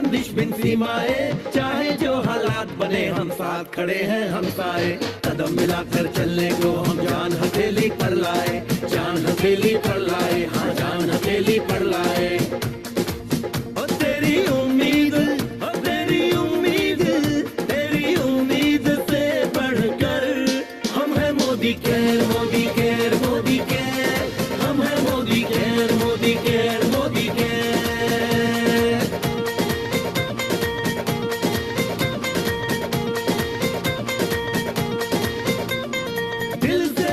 बंदिश बिन सीमाए, चाहे जो हालात बने हम साथ खड़े हैं हम सारे। कदम मिलाकर चलने को हम जान हथेली पर लाए, जान हथेली पर लाए, हाँ जान हथेली पर लाए। ओ तेरी उम्मीद, ओ तेरी उम्मीद, तेरी उम्मीद से बढ़कर हम हैं Modi care, Modi care, Modi care. हम हैं Modi care, Modi care, Modi care. दिल से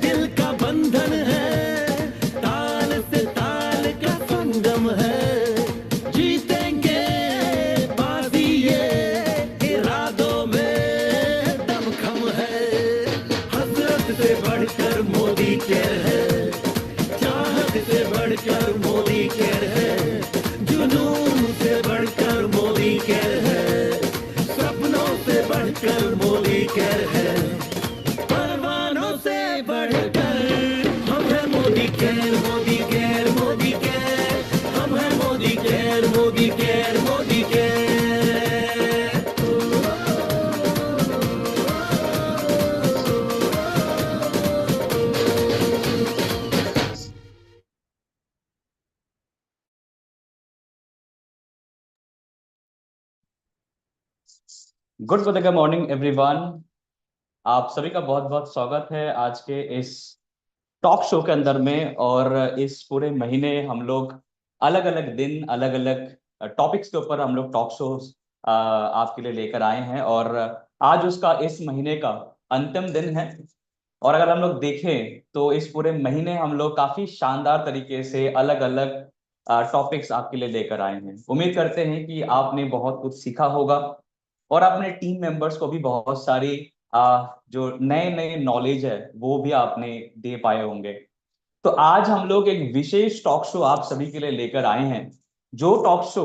दिल का बंधन है, ताल से ताल का संगम है। जीतेंगे बाजी ये इरादों में दमखम है। हसरत से बढ़कर मोदी केयर है, चाहत से बढ़कर मोदी केयर है, जुनून से बढ़कर मोदी केयर है, सपनों से बढ़कर मोदी केयर है, परवानों से बढ़कर हम हैं Modi care, Modi care, Modi care. हम हैं Modi care, Modi care, Modi care. Good morning everyone. आप सभी का बहुत बहुत स्वागत है आज के इस टॉक शो के अंदर में। और इस पूरे महीने हम लोग अलग अलग दिन अलग अलग टॉपिक्स के ऊपर हम लोग टॉक शोज आपके लिए लेकर आए हैं। और आज उसका इस महीने का अंतिम दिन है। और अगर हम लोग देखें तो इस पूरे महीने हम लोग काफी शानदार तरीके से अलग अलग टॉपिक्स आपके लिए लेकर आए हैं। उम्मीद करते हैं कि आपने बहुत कुछ सीखा होगा और अपने टीम मेंबर्स को भी बहुत सारी जो नए नए नॉलेज है वो भी आपने दे पाए होंगे। तो आज हम लोग एक विशेष टॉक शो आप सभी के लिए लेकर आए हैं। जो टॉक शो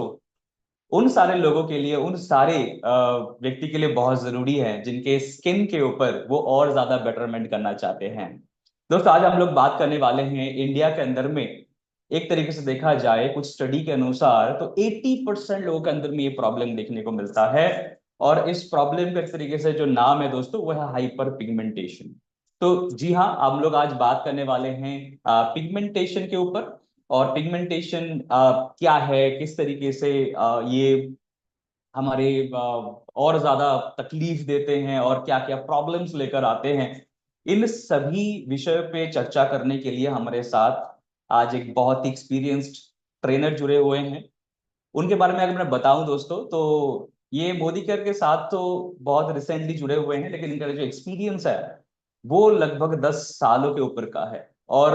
उन सारे लोगों के लिए, उन सारे व्यक्ति के लिए बहुत जरूरी है जिनके स्किन के ऊपर वो और ज्यादा बेटरमेंट करना चाहते हैं। दोस्तों, आज हम लोग बात करने वाले हैं इंडिया के अंदर में। एक तरीके से देखा जाए कुछ स्टडी के अनुसार तो 80% लोगों के अंदर में ये प्रॉब्लम देखने को मिलता है। और इस प्रॉब्लम का एक तरीके से जो नाम है दोस्तों वो है हाइपर पिगमेंटेशन। तो जी हाँ, हम लोग आज बात करने वाले हैं पिगमेंटेशन के ऊपर। और पिगमेंटेशन क्या है, किस तरीके से ये हमारे और ज्यादा तकलीफ देते हैं और क्या क्या प्रॉब्लम्स लेकर आते हैं। इन सभी विषयों पे चर्चा करने के लिए हमारे साथ आज एक बहुत ही एक्सपीरियंस्ड ट्रेनर जुड़े हुए हैं। उनके बारे में अगर मैं बताऊं दोस्तों तो ये मोदी केयर के साथ तो बहुत रिसेंटली जुड़े हुए हैं, लेकिन इनका जो एक्सपीरियंस है वो लगभग 10 सालों के ऊपर का है। और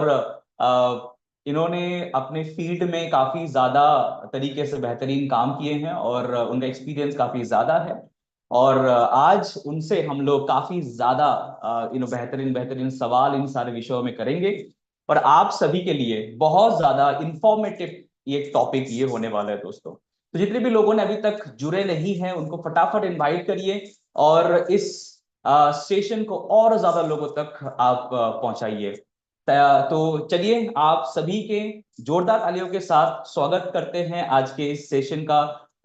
इन्होंने अपने फील्ड में काफी ज्यादा तरीके से बेहतरीन काम किए हैं और उनका एक्सपीरियंस काफी ज्यादा है। और आज उनसे हम लोग काफी ज्यादा बेहतरीन बेहतरीन सवाल इन सारे विषयों में करेंगे। और आप सभी के लिए बहुत ज्यादा इंफॉर्मेटिव ये टॉपिक ये होने वाला है दोस्तों। तो जितने भी लोगों ने अभी तक जुड़े नहीं हैं उनको फटाफट इनवाइट करिए और इस सेशन को और ज्यादा लोगों तक आप पहुंचाइए। तो चलिए आप सभी के जोरदार तालियों के साथ स्वागत करते हैं आज के इस सेशन का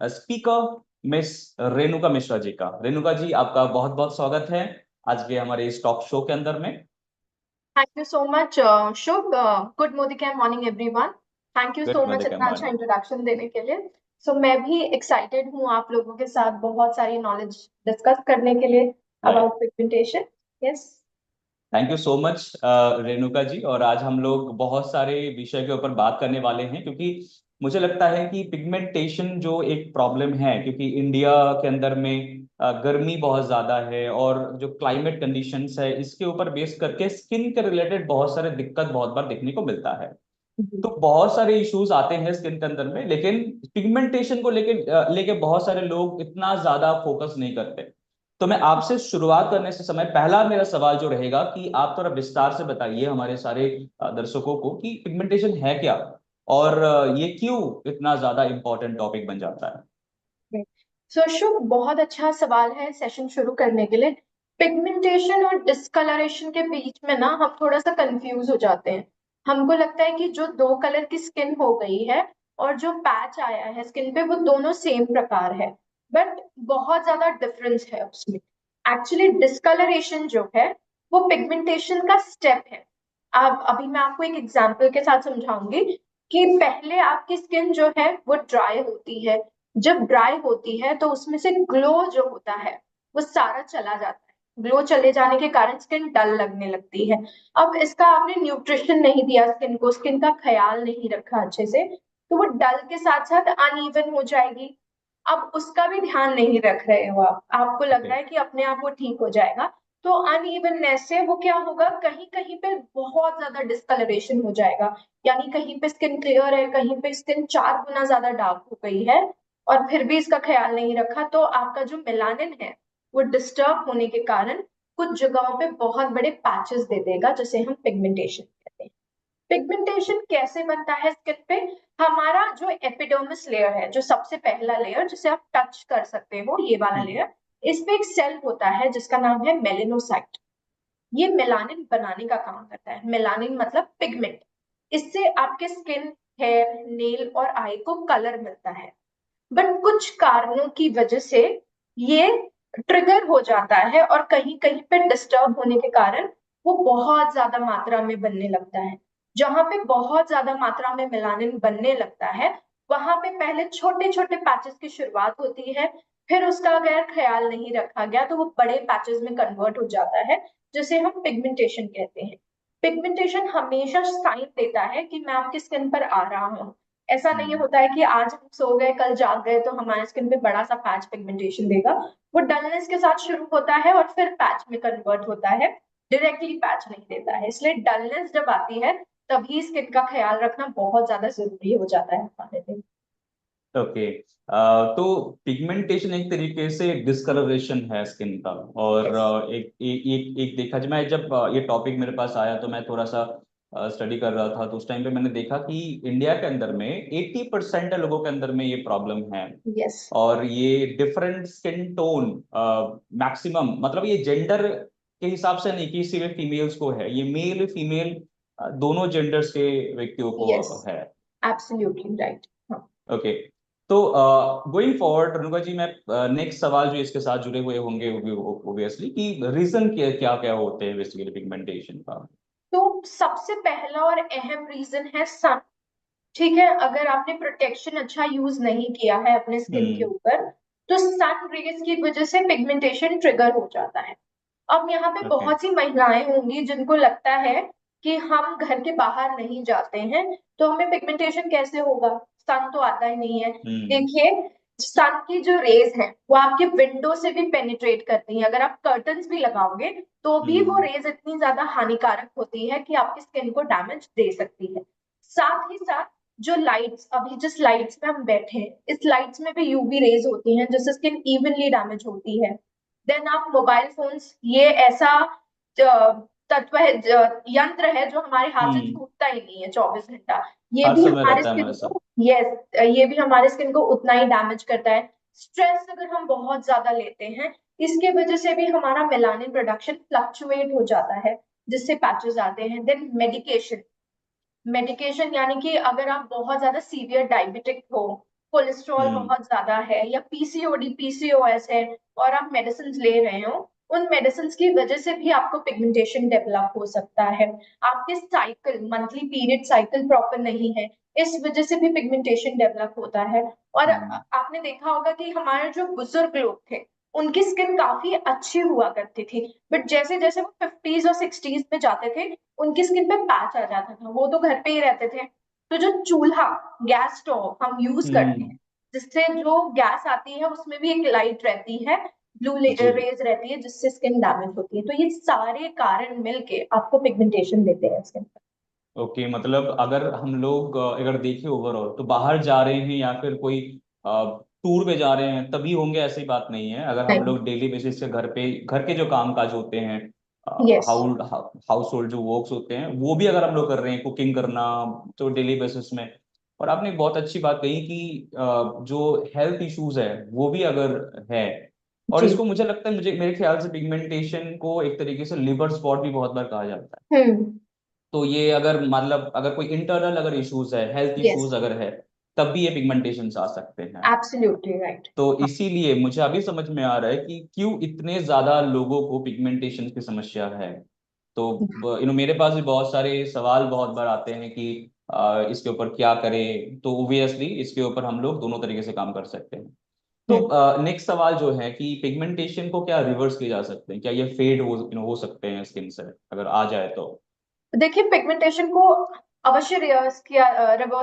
स्पीकर मिस रेणुका मिश्रा जी का। रेणुका जी, आपका बहुत बहुत स्वागत है आज के हमारे इस टॉक शो के अंदर में। Thank you so much Shubh. Good morning everyone. Thank you good so much morning इतना अच्छा मॉर्निंग। इंट्रोडक्शन देने के लिए। सो मैं भी एक्साइटेड हूँ आप लोगों के साथ बहुत सारी नॉलेज डिस्कस करने के लिए right, about pigmentation. Yes. Thank you so much Renuka ji. और आज हम लोग बहुत सारे विषय के ऊपर बात करने वाले हैं क्योंकि मुझे लगता है कि पिगमेंटेशन जो एक प्रॉब्लम है, क्योंकि इंडिया के अंदर में गर्मी बहुत ज्यादा है और जो क्लाइमेट कंडीशंस है इसके ऊपर बेस करके स्किन के रिलेटेड बहुत सारे दिक्कत बहुत बार देखने को मिलता है। तो बहुत सारे इश्यूज आते हैं स्किन के अंदर में, लेकिन पिगमेंटेशन को लेके बहुत सारे लोग इतना ज्यादा फोकस नहीं करते। तो मैं आपसे शुरुआत करने से समय पहला मेरा सवाल जो रहेगा कि आप थोड़ा विस्तार से बताइए हमारे सारे दर्शकों को कि पिगमेंटेशन है क्या और ये क्यों इतना ज्यादा इंपॉर्टेंट टॉपिक बन जाता है। सो शुभ, बहुत अच्छा सवाल है सेशन शुरू करने के लिए। पिगमेंटेशन और डिस्कलरेशन के बीच में ना हम थोड़ा सा कंफ्यूज हो जाते हैं। हमको लगता है कि जो दो कलर की स्किन हो गई है और जो पैच आया है स्किन पे वो दोनों सेम प्रकार है, बट बहुत ज्यादा डिफरेंस है उसमें। एक्चुअली डिस्कलरेशन जो है वो पिगमेंटेशन का स्टेप है। अब अभी मैं आपको एक एग्जांपल के साथ समझाऊंगी कि पहले आपकी स्किन जो है वो ड्राई होती है। जब ड्राई होती है तो उसमें से ग्लो जो होता है वो सारा चला जाता है। ग्लो चले जाने के कारण स्किन डल लगने लगती है। अब इसका आपने न्यूट्रिशन नहीं दिया स्किन को, स्किन का ख्याल नहीं रखा अच्छे से, तो वो डल के साथ साथ अनइवन हो जाएगी। अब उसका भी ध्यान नहीं रख रहे हो आप, आपको लग ओके। रहा है कि अपने आप वो ठीक हो जाएगा, तो अनइवननेस से वो क्या होगा, कहीं कहीं पे बहुत ज्यादा डिस्कलरेशन हो जाएगा। यानी कहीं पे स्किन क्लियर है, कहीं पे स्किन 4 गुना ज्यादा डार्क हो गई है, और फिर भी इसका ख्याल नहीं रखा, तो आपका जो मेलानिन है वो डिस्टर्ब होने के कारण कुछ जगहों पे बहुत बड़े पैचेस दे देगा, जिसे हम पिगमेंटेशन कहते हैं। पिगमेंटेशन कैसे बनता है स्किन पे? हमारा जो एपिडर्मिस लेयर है, जो सबसे पहला लेयर जिसे आप टच कर सकते हो, ये वाला हम्म। लेयर, इस पे एक सेल होता है जिसका नाम है मेलेनोसाइट। ये मेलानिन बनाने का काम करता है। मेलानिन मतलब पिगमेंट। इससे आपके स्किन, हेयर, नेल और आई को कलर मिलता है। बट कुछ कारणों की वजह से ये ट्रिगर हो जाता है और कहीं कहीं पे डिस्टर्ब होने के कारण वो बहुत ज्यादा मात्रा में बनने लगता है। जहां पे बहुत ज्यादा मात्रा में मेलानिन बनने लगता है, वहां पे पहले छोटे छोटे पैचेस की शुरुआत होती है, फिर उसका अगर ख्याल नहीं रखा गया तो वो बड़े पैचेस में कन्वर्ट हो जाता है, जिसे हम पिगमेंटेशन कहते हैं। पिगमेंटेशन हमेशा साइन देता है कि मैं आपकी स्किन पर आ रहा हूँ। ऐसा नहीं हम्म। होता है कि आज हम सो गए कल जाग गए तो हमारे स्किन पे बड़ा सा पैच पिगमेंटेशन देगा। वो डलनेस के साथ शुरू होता है और फिर पैच में कन्वर्ट होता है, डायरेक्टली पैच नहीं देता है। इसलिए डलनेस जब आती है तभी स्किन का ख्याल रखना बहुत ज्यादा जरूरी हो जाता है हमारे लिए। ओके। तो पिगमेंटेशन एक तरीके से डिस्कलरेशन है स्किन का। और यस। एक देखा जब मैं जब ये टॉपिक मेरे पास आया तो मैं थोड़ा सा स्टडी कर रहा था, तो उस टाइम पे मैंने देखा कि इंडिया के अंदर में 80% लोगों के अंदर में ये प्रॉब्लम है। यस। और ये डिफरेंट स्किन टोन मैक्सिमम, मतलब ये जेंडर के हिसाब से नहीं कि सिर्फ फीमेल्स को है, ये मेल फीमेल दोनों जेंडर्स के व्यक्तियों यस। को है। Absolutely right. हाँ। ओके। तो गोइंग फॉरवर्ड रेणुका जी, मैं नेक्स्ट सवाल जो इसके साथ जुड़े हुए होंगे ऑब्वियसली कि रीजन क्या क्या क्या होते हैं बेसिकली पिगमेंटेशन का। तो सबसे पहला और अहम रीजन है सन। ठीक है, अगर आपने प्रोटेक्शन अच्छा यूज नहीं किया है अपने स्किन के हम्म। ऊपर, तो सन रेज की वजह से पिगमेंटेशन ट्रिगर हो जाता है। अब यहाँ पे ओके। बहुत सी महिलाएं होंगी जिनको लगता है कि हम घर के बाहर नहीं जाते हैं तो हमें पिगमेंटेशन कैसे होगा, सन तो आता ही नहीं है। हम्म। देखिए, सन की जो रेज है वो आपके विंडो से भी पेनिट्रेट करती है। अगर आप कर्टन्स भी लगाओगे तो भी वो हम्म। रेज इतनी ज्यादा हानिकारक होती है कि आपकी स्किन को डैमेज दे सकती है। साथ ही साथ जो लाइट्स, अभी जिस लाइट्स में हम बैठे हैं, इस लाइट्स में भी यूवी रेज होती हैं जिससे स्किन इवनली डैमेज होती है। देन आप मोबाइल फोन्स, ये ऐसा तत्व है, यंत्र है जो हमारे हाथ से हम्म। छूटता ही नहीं है 24 घंटा। ये हर भी समय हमारे रहता है स्किन हमारे साथ। को, यस, ये भी हमारे स्किन को उतना ही डैमेज करता है। स्ट्रेस अगर हम बहुत ज्यादा लेते हैं, इसके वजह से भी हमारा मेलानिन प्रोडक्शन फ्लक्चुएट हो जाता है, जिससे पैचेस आते हैं। Then medication. मेडिकेशन यानी कि अगर आप बहुत ज्यादा सीवियर डायबिटिक हो, कोलेस्ट्रॉल हम्म। बहुत ज्यादा है, या पीसीओडी पीसीओएस है और आप मेडिसिन ले रहे हो, उन मेडिसिन की वजह से भी आपको पिगमेंटेशन डेवलप हो सकता है। आपके cycle, monthly period cycle proper नहीं है, इस वजह से भी पिगमेंटेशन डेवलप होता है। और हम्म। आपने देखा होगा कि हमारे जो बुजुर्ग लोग थे उनकी स्किन काफी अच्छी हुआ करती थी, बट जैसे जैसे वो 50s और 60s में जाते थे उनकी स्किन पे पैच आ जाता था। वो तो घर पे ही रहते थे। तो जो चूल्हा, गैस स्टोव हम यूज करते हम्म। हैं, जिससे जो गैस आती है उसमें भी एक लाइट रहती है, ब्लू जी। रेज रहती है, जिससे स्किन डैमेज होती है। तो ये सारे कारण मिलके आपको पिगमेंटेशन देते हैं स्किन पर। ओके, मतलब अगर हम लोग अगर देखें ओवरऑल तो बाहर जा रहे हैं या फिर कोई टूर पे जा रहे हैं तभी होंगे, ऐसी बात नहीं है। अगर हम नहीं। लोग डेली बेसिस से घर पे घर के जो काम काज होते हैं, यस। हाउस होल्ड जो वर्क्स होते हैं वो भी अगर हम लोग कर रहे हैं, कुकिंग करना, तो डेली बेसिस में। और आपने बहुत अच्छी बात कही कि जो हेल्थ इश्यूज है वो भी अगर है, और जी। इसको मुझे लगता है, मुझे मेरे ख्याल से पिगमेंटेशन को एक तरीके से लिवर स्पॉट भी बहुत बार कहा जाता है। हम्म। तो ये अगर मतलब अगर कोई इंटरनल अगर इश्यूज है, हेल्थ यस। इश्यूज अगर है, तब भी ये पिगमेंटेशन आ सकते हैं। Absolutely right. तो इसीलिए मुझे अभी समझ में आ रहा है कि क्यों इतने ज्यादा लोगों को पिगमेंटेशन की समस्या है। तो मेरे पास भी बहुत सारे सवाल बहुत बार आते हैं कि इसके ऊपर क्या करें। तो ओबियसली इसके ऊपर हम लोग दोनों तरीके से काम कर सकते हैं। तो नेक्स्ट सवाल जो है कि पिगमेंटेशन को क्या रिवर्स किया जा सकते हैं, क्या ये फेड हो सकते हैं स्किन से अगर आ जाए तो? देखिए, पिगमेंटेशन को अवश्य रिवर्स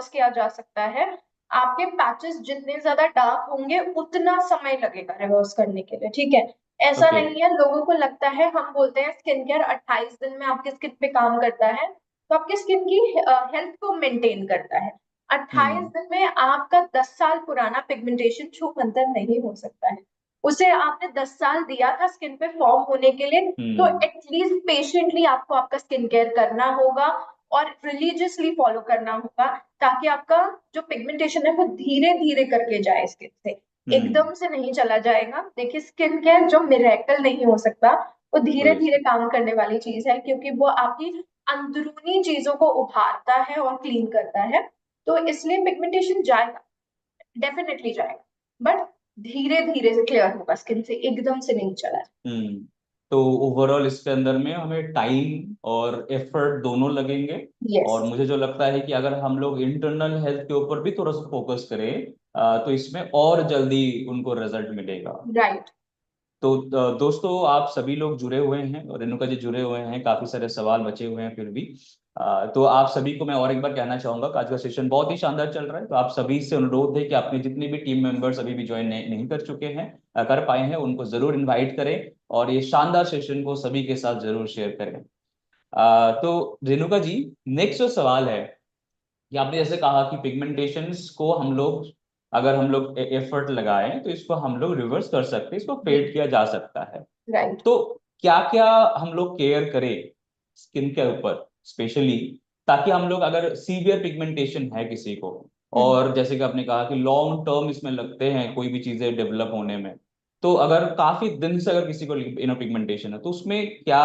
किया जा सकता है। आपके पैचेस जितने ज्यादा डार्क होंगे उतना समय लगेगा रिवर्स करने के लिए, ठीक है। ऐसा ओके। नहीं है, लोगों को लगता है, हम बोलते हैं स्किन केयर 28 दिन में आपकी स्किन पे काम करता है, तो आपकी स्किन की हेल्थ को मेंटेन करता है। 28 हम्म। दिन में आपका 10 साल पुराना पिगमेंटेशन छूमंतर नहीं हो सकता है। उसे आपने 10 साल दिया था स्किन पे फॉर्म होने के लिए, तो हम्म। एटलीस्ट पेशेंटली आपको आपका स्किन केयर करना होगा और रिलीजियसली फॉलो करना होगा, ताकि आपका जो पिगमेंटेशन है वो धीरे धीरे करके जाए स्किन से, हम्म। एकदम से नहीं चला जाएगा। देखिए, स्किन केयर जो मिरेकल नहीं हो सकता, वो धीरे धीरे काम करने वाली चीज है, क्योंकि वो आपकी अंदरूनी चीजों को उभारता है और क्लीन करता है। तो इसलिए पिगमेंटेशन जाएगा, डेफिनेटली जाएगा, बट धीरे धीरे से क्लियर होगा स्किन से, एकदम से नहीं चला हम्म। तो ओवरऑल इसके अंदर में हमें टाइम और एफर्ट दोनों लगेंगे। यस। और मुझे जो लगता है कि अगर हम लोग इंटरनल हेल्थ के ऊपर भी थोड़ा सा फोकस करें तो इसमें और जल्दी उनको रिजल्ट मिलेगा। राइट। तो दोस्तों आप सभी लोग जुड़े हुए हैं और रेणुका जी जुड़े हुए हैं, काफी सारे सवाल बचे हुए हैं फिर भी। तो आप सभी को मैं और एक बार कहना चाहूंगा कि आज का सेशन बहुत ही शानदार चल रहा है। तो आप सभी से अनुरोध है कि आपने जितने भी टीम मेंबर्स अभी भी ज्वाइन नहीं कर चुके हैं, कर पाए हैं, उनको जरूर इन्वाइट करें और ये शानदार सेशन को सभी के साथ जरूर शेयर करें। तो रेणुका जी, नेक्स्ट जो सवाल है कि आपने जैसे कहा कि पिगमेंटेशंस को हम लोग अगर हम लोग एफर्ट लगाएं तो इसको हम लोग रिवर्स कर सकते हैं, इसको फेड किया जा सकता है। राइट। तो क्या क्या हम लोग केयर करें स्किन के ऊपर स्पेशली, ताकि हम लोग अगर सीवियर पिगमेंटेशन है किसी को, और जैसे कि आपने कहा कि लॉन्ग टर्म इसमें लगते हैं कोई भी चीजें डेवलप होने में, तो अगर काफी दिन से अगर किसी को पिगमेंटेशन है तो उसमें क्या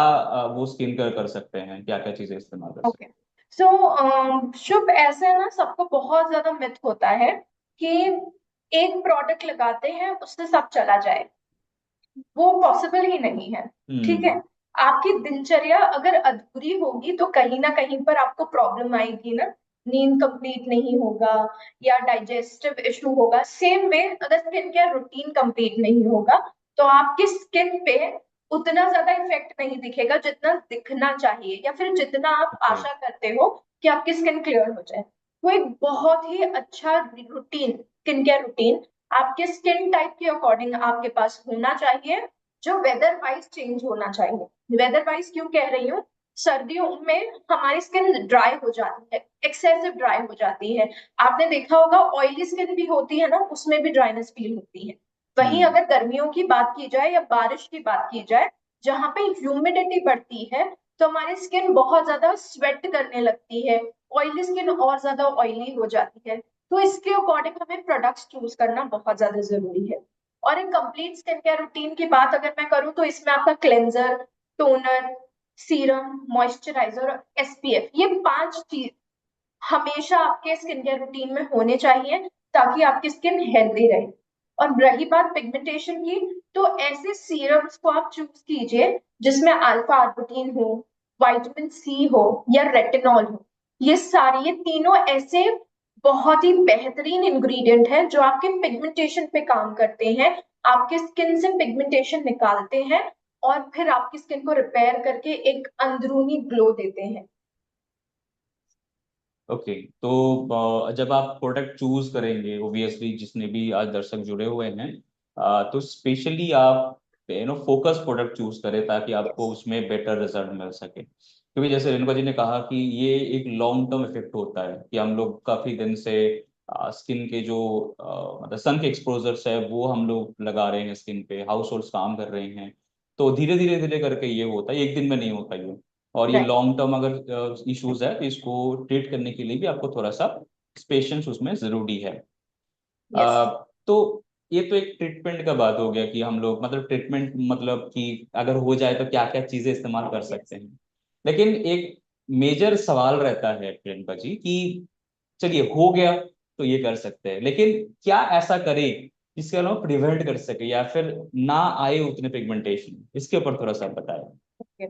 वो स्किन केयर कर सकते हैं, क्या क्या चीजें इस्तेमाल कर सकते ओके। सो शुभ, ऐसे है ना, सबको बहुत ज्यादा मिथ होता है कि एक प्रोडक्ट लगाते हैं उससे सब चला जाए। वो पॉसिबल ही नहीं है, हैं? ठीक है। आपकी दिनचर्या अगर अधूरी होगी तो कहीं ना कहीं पर आपको प्रॉब्लम आएगी ना। नींद कंप्लीट नहीं होगा या डाइजेस्टिव इशू होगा। सेम वे, अगर स्किन केयर रूटीन कंप्लीट नहीं होगा तो आपकी स्किन पे उतना ज्यादा इफेक्ट नहीं दिखेगा जितना दिखना चाहिए, या फिर जितना आप ओके। आशा करते हो कि आपकी स्किन क्लियर हो जाए। तो एक बहुत ही अच्छा रूटीन, स्किन केयर रूटीन आपके स्किन टाइप के अकॉर्डिंग आपके पास होना चाहिए, जो वेदर वाइज चेंज होना चाहिए। वेदर वाइज क्यों कह रही हूँ? सर्दियों में हमारी स्किन ड्राई हो जाती है, एक्सेसिव ड्राई हो जाती है। आपने देखा होगा ऑयली स्किन भी होती है ना, उसमें भी ड्राइनेस फील होती है। वहीं हम्म। अगर गर्मियों की बात की जाए या बारिश की बात की जाए, जहां पे ह्यूमिडिटी बढ़ती है, तो हमारी स्किन बहुत ज्यादा स्वेट करने लगती है, ऑयली स्किन और ज्यादा ऑयली हो जाती है। तो इसके अकॉर्डिंग हमें प्रोडक्ट्स चूज करना बहुत ज्यादा जरूरी है। और एक कंप्लीट स्किन केयर रूटीन की बात अगर मैं करूँ तो इसमें आपका क्लेंजर, टोनर, सीरम, मॉइस्चराइजर और एसपीएफ, ये 5 चीज हमेशा आपके स्किन केयर रूटीन में होने चाहिए, ताकि आपकी स्किन हेल्दी रहे। और रही बात पिगमेंटेशन की, तो ऐसे सीरम्स को आप चूज कीजिए जिसमें अल्फा आर्बुटिन हो, विटामिन सी हो या रेटिनॉल हो। ये तीनों ऐसे बहुत ही बेहतरीन इंग्रेडिएंट हैं जो आपके पिगमेंटेशन पे काम करते हैं, आपके स्किन से पिगमेंटेशन निकालते हैं और फिर आपकी स्किन को रिपेयर करके एक अंदरूनी ग्लो देते हैं। ओके। तो जब आप प्रोडक्ट चूज करेंगे, ओबियसली जिसने भी आज दर्शक जुड़े हुए हैं, तो स्पेशली आप फोकस प्रोडक्ट चूज करें ताकि आपको यस। उसमें बेटर रिजल्ट मिल सके। क्योंकि जैसे रेणुका जी ने कहा कि ये एक लॉन्ग टर्म इफेक्ट होता है कि हम लोग काफी दिन से स्किन के जो मतलब सन के एक्सपोजर्स है वो हम लोग लगा रहे हैं स्किन पे, हाउस होल्ड्स काम कर रहे हैं, तो धीरे धीरे धीरे करके ये होता है, एक दिन में नहीं होता ये। और ये राइट। लॉन्ग टर्म अगर इश्यूज है तो इसको ट्रीट करने के लिए भी आपको थोड़ा सा पेशेंस उसमें जरूरी है। यस। तो ये तो एक ट्रीटमेंट का बात हो गया कि हम लोग मतलब ट्रीटमेंट मतलब कि अगर हो जाए तो क्या क्या चीजें इस्तेमाल कर सकते यस। हैं। लेकिन एक मेजर सवाल रहता है प्रियंका जी कि चलिए हो गया, तो ये कर सकते हैं, लेकिन क्या ऐसा करें जिसके हम प्रिवेंट कर सके या फिर ना आए उतने पिगमेंटेशन, इसके ऊपर थोड़ा सा बताएं। ओके,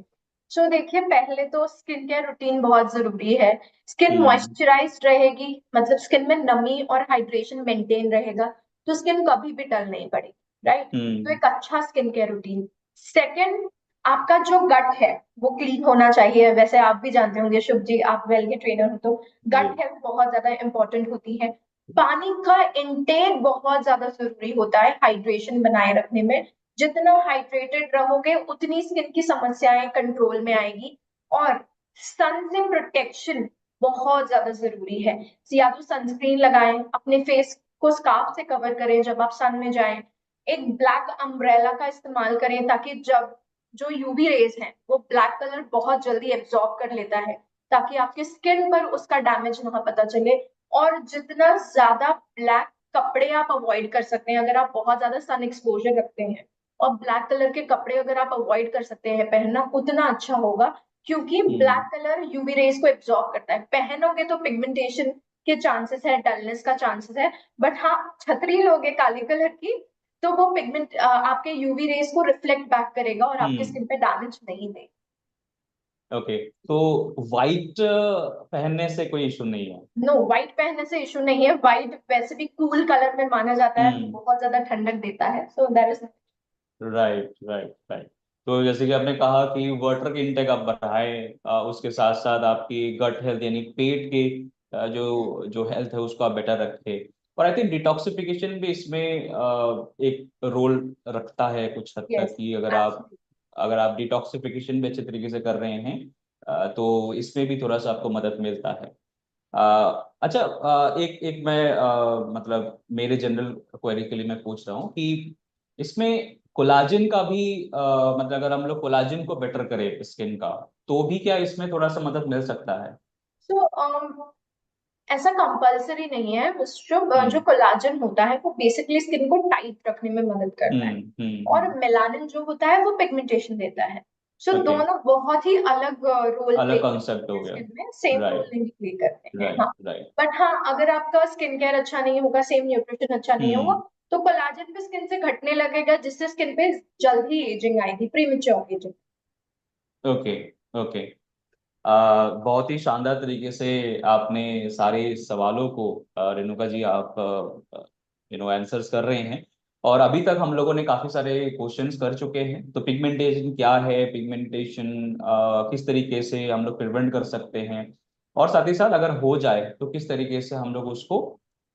सो देखिए, पहले तो स्किन केयर रूटीन बहुत जरूरी है। स्किन हम्म। मॉइस्चराइज्ड रहेगी, मतलब स्किन में नमी और हाइड्रेशन मेंटेन रहेगा, तो स्किन कभी भी डल नहीं पड़ेगी, राइट। तो हम्म। एक अच्छा स्किन केयर रूटीन। सेकंड, आपका जो गट है वो क्लीन होना चाहिए। वैसे आप भी जानते होंगे शुभ जी, आप वेल के ट्रेनर हो, तो जी। गट हेल्थ बहुत ज्यादा इंपॉर्टेंट होती है। पानी का इंटेक बहुत ज्यादा जरूरी होता है हाइड्रेशन बनाए रखने में। जितना हाइड्रेटेड रहोगे उतनी स्किन की समस्याएं कंट्रोल में आएगी। और सन से प्रोटेक्शन बहुत ज्यादा जरूरी है। या तो सनस्क्रीन लगाएं, अपने फेस को स्कार्फ से कवर करें जब आप सन में जाएं। एक ब्लैक अम्ब्रेला का इस्तेमाल करें, ताकि जब जो यूवी रेज हैं वो ब्लैक कलर बहुत जल्दी एब्जॉर्ब कर लेता है, ताकि आपकी स्किन पर उसका डैमेज ना पता चले। और जितना ज्यादा ब्लैक कपड़े आप अवॉइड कर सकते हैं, अगर आप बहुत ज्यादा सन एक्सपोजर रखते हैं, और ब्लैक कलर के कपड़े अगर आप अवॉइड कर सकते हैं पहनना, उतना अच्छा होगा। क्योंकि हम्म। ब्लैक कलर यूवी रेज को एब्जॉर्ब करता है। पहनोगे तो पिगमेंटेशन के चांसेस है, डलनेस का चांसेस है। बट हाँ, छतरी लोगे काले कलर की, तो वो पिगमेंट आपके यूवी रेज को रिफ्लेक्ट बैक करेगा और आपकी हम्म। स्किन पे डैमेज नहीं देगा। ओके, तो वाइट पहनने से कोई इशू नहीं है? नो, व्हाइट पहनने से इशू नहीं है। व्हाइट वैसे भी कूल कलर में माना जाता है, हम्म। बहुत ज्यादा ठंडक देता है, so that is. Right, right, right. तो जैसे कि आपने कहा कि वाटर की इंटेक आप बढ़ाएं, उसके साथ साथ आपकी गट हेल्थ यानी पेट के जो जो हेल्थ है उसको आप बेटर रखें। और आई थिंक डिटॉक्सिफिकेशन भी इसमें एक रोल रखता है कुछ हद तक, यस, कि एब्सोल्युटली। अगर आप डिटॉक्सिफिकेशन भी अच्छे तरीके से कर रहे हैं, तो इसमें भी थोड़ा सा आपको मदद मिलता है। अच्छा, एक एक मैं मतलब मेरे जनरल क्वेरी के लिए मैं पूछ रहा हूँ कि इसमें कोलाजिन का भी मतलब अगर हम लोग कोलाजिन को बेटर करें स्किन का, तो भी क्या इसमें थोड़ा सा मदद मिल सकता है? सो ऐसा कंपलसरी नहीं है। जो हम्म। कोलाजन होता है वो बेसिकली स्किन को टाइट रखने में मदद करता है। हम्म। हम्म। और मेलानिन जो होता है वो पिगमेंटेशन देता है। सो ओके, दोनों बहुत ही अलग रोल प्ले अलग कॉन्सेप्ट करते हो हैं गया। स्किन में, सेम रोल राइट, नहीं प्ले करते हैं, हाँ। Right, right. बट हाँ, अगर आपका स्किन केयर अच्छा नहीं होगा, सेम न्यूट्रिशन अच्छा नहीं होगा, हम्म। तो कोलाजन भी स्किन से घटने लगेगा, जिससे स्किन पे जल्द ही एजिंग आएगी, प्रीमेच्योर एजिंग। Okay, okay. बहुत ही शानदार तरीके से आपने सारे सवालों को रेणुका जी आप आंसर्स कर रहे हैं। और अभी तक हम लोगों ने काफी सारे क्वेश्चंस कर चुके हैं। तो पिगमेंटेशन क्या है, पिगमेंटेशन किस तरीके से हम लोग प्रिवेंट कर सकते हैं, और साथ ही साथ अगर हो जाए तो किस तरीके से हम लोग उसको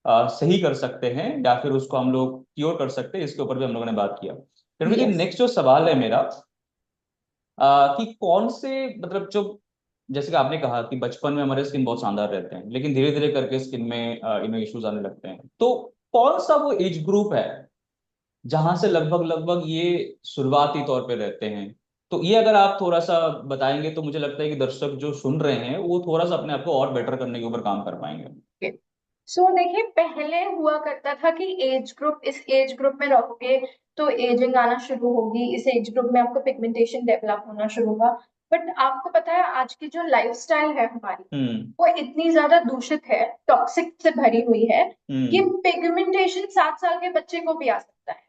सही कर सकते हैं या फिर उसको हम लोग क्योर कर सकते हैं, इसके ऊपर भी हम लोगों ने बात किया। रेणुका जी, यस। नेक्स्ट जो सवाल है मेरा, कि कौन से मतलब जो, जैसे कि आपने कहा कि बचपन में हमारे स्किन बहुत शानदार रहते हैं, लेकिन धीरे धीरे करके स्किन में इन्हें इश्यूज आने लगते हैं, तो कौन सा वो एज ग्रुप है जहां से लगभग लगभग ये शुरुआती तौर पे रहते हैं? तो ये अगर आप थोड़ा सा बताएंगे तो मुझे लगता है कि दर्शक जो सुन रहे हैं वो थोड़ा सा अपने आप को और बेटर करने के ऊपर काम कर पाएंगे। सो देखिए, पहले हुआ करता था कि एज ग्रुप, इस एज ग्रुप में रहोगे तो एजिंग आना शुरू होगी, इस एज ग्रुप में आपको पिगमेंटेशन डेवलप होना शुरू होगा। बट आपको पता है, आज की जो लाइफस्टाइल है हमारी, हम्म। वो इतनी ज्यादा दूषित है, टॉक्सिक से भरी हुई है, कि हम्म। पिगमेंटेशन 7 साल के बच्चे को भी आ सकता है।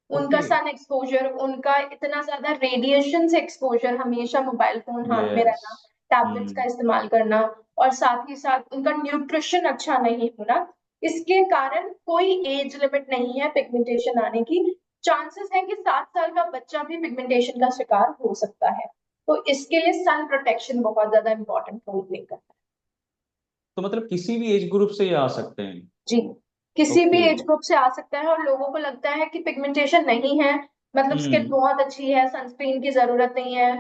उनका ओके। सन एक्सपोजर, उनका इतना ज्यादा रेडिएशन से एक्सपोजर, हमेशा मोबाइल फोन हाथ में यस। रहना, टैबलेट्स का हम्म। इस्तेमाल करना, और साथ ही साथ उनका न्यूट्रिशन अच्छा नहीं होना, इसके कारण कोई एज लिमिट नहीं है पिगमेंटेशन आने की। चांसेस है कि 7 साल का बच्चा भी पिगमेंटेशन का शिकार हो सकता है। तो इसके लिए सन प्रोटेक्शन बहुत ज्यादा इंपॉर्टेंट रोल प्ले करता तो मतलब किसी भी एज ग्रुप से ये आ सकते हैं? है। जी, किसी भी ओके। एज ग्रुप से आ सकता है। और लोगों को लगता है कि पिगमेंटेशन नहीं है, मतलब स्किन हम्म। बहुत अच्छी है, सनस्क्रीन की जरूरत नहीं है,